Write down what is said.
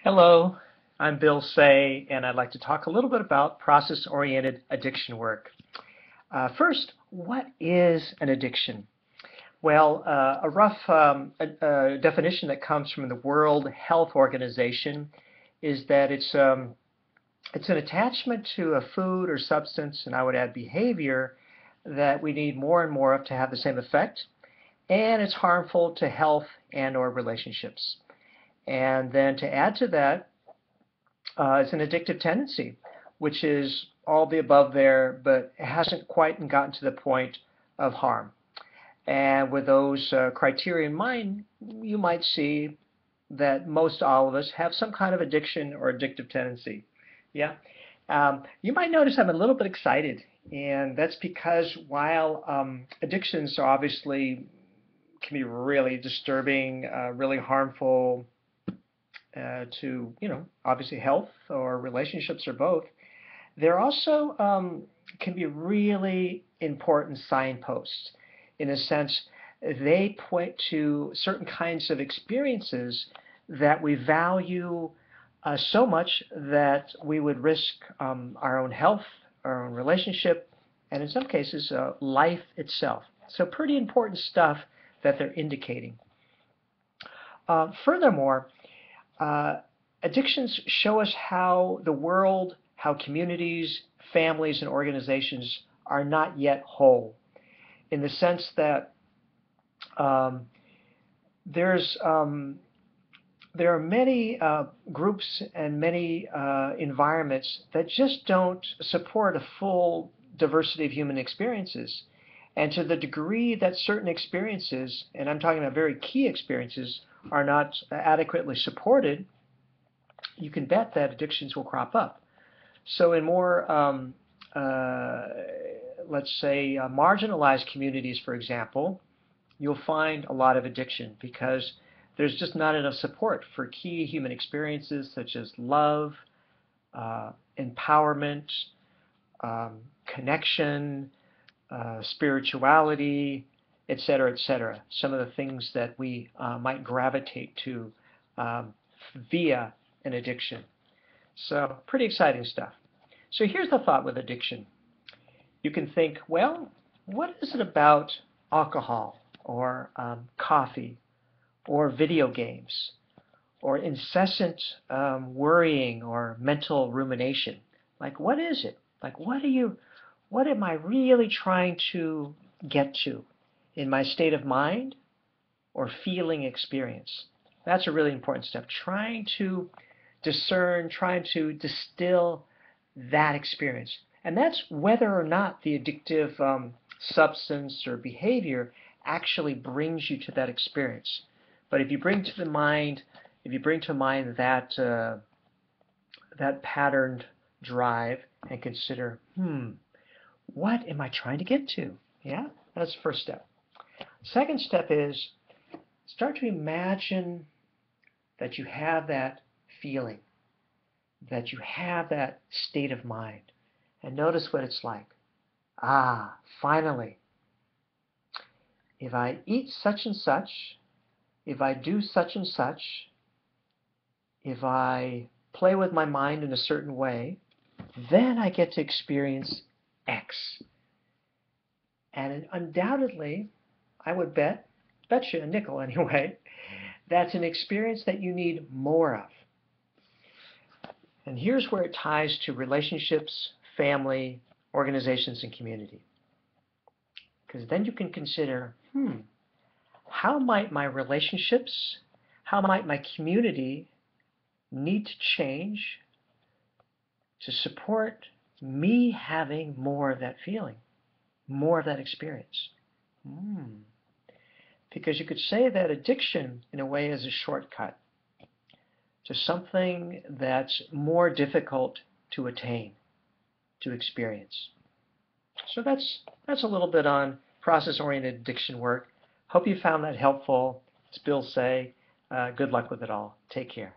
Hello, I'm Bill Say, and I'd like to talk a little bit about process-oriented addiction work. First, what is an addiction? Well, a rough definition that comes from the World Health Organization is that it's an attachment to a food or substance, and I would add behavior, that we need more and more of to have the same effect, and it's harmful to health and/or relationships. And then to add to that, it's an addictive tendency, which is all the above there, but hasn't quite gotten to the point of harm. And with those criteria in mind, you might see that most all of us have some kind of addiction or addictive tendency. Yeah. You might notice I'm a little bit excited, and that's because while addictions are obviously can be really disturbing, really harmful, to, obviously health or relationships or both, there also can be really important signposts. In a sense, they point to certain kinds of experiences that we value so much that we would risk our own health, our own relationship, and in some cases, life itself. So pretty important stuff that they're indicating. Furthermore, uh, addictions show us how the world, how communities, families, and organizations are not yet whole, in the sense that um, there's there are many groups and many environments that just don't support a full diversity of human experiences. And to the degree that certain experiences, and I'm talking about very key experiences, are not adequately supported, you can bet that addictions will crop up. So in more, uh, let's say, marginalized communities, for example, you'll find a lot of addiction because there's just not enough support for key human experiences such as love, empowerment, connection, spirituality, etc., etc. Some of the things that we might gravitate to via an addiction. So pretty exciting stuff. So here's the thought with addiction. You can think, well, what is it about alcohol or coffee or video games or incessant worrying or mental rumination? Like, what is it? Like, what am I really trying to get to in my state of mind or feeling experience? That's a really important step. Trying to discern, trying to distill that experience. And that's whether or not the addictive substance or behavior actually brings you to that experience. But if you bring to the mind, if you bring to mind that patterned drive and consider, what am I trying to get to? Yeah, that's the first step. Second step is start to imagine that you have that feeling, that you have that state of mind, and notice what it's like. Ah, finally, if I eat such and such, if I do such and such, if I play with my mind in a certain way, then I get to experience X. And undoubtedly, I would bet you a nickel anyway, that's an experience that you need more of. And here's where it ties to relationships, family, organizations, and community. Because then you can consider, how might my relationships, how might my community need to change to support me having more of that feeling, more of that experience? Because you could say that addiction, in a way, is a shortcut to something that's more difficult to attain, to experience. So that's a little bit on process-oriented addiction work. Hope you found that helpful. It's Bill Say. Good luck with it all. Take care.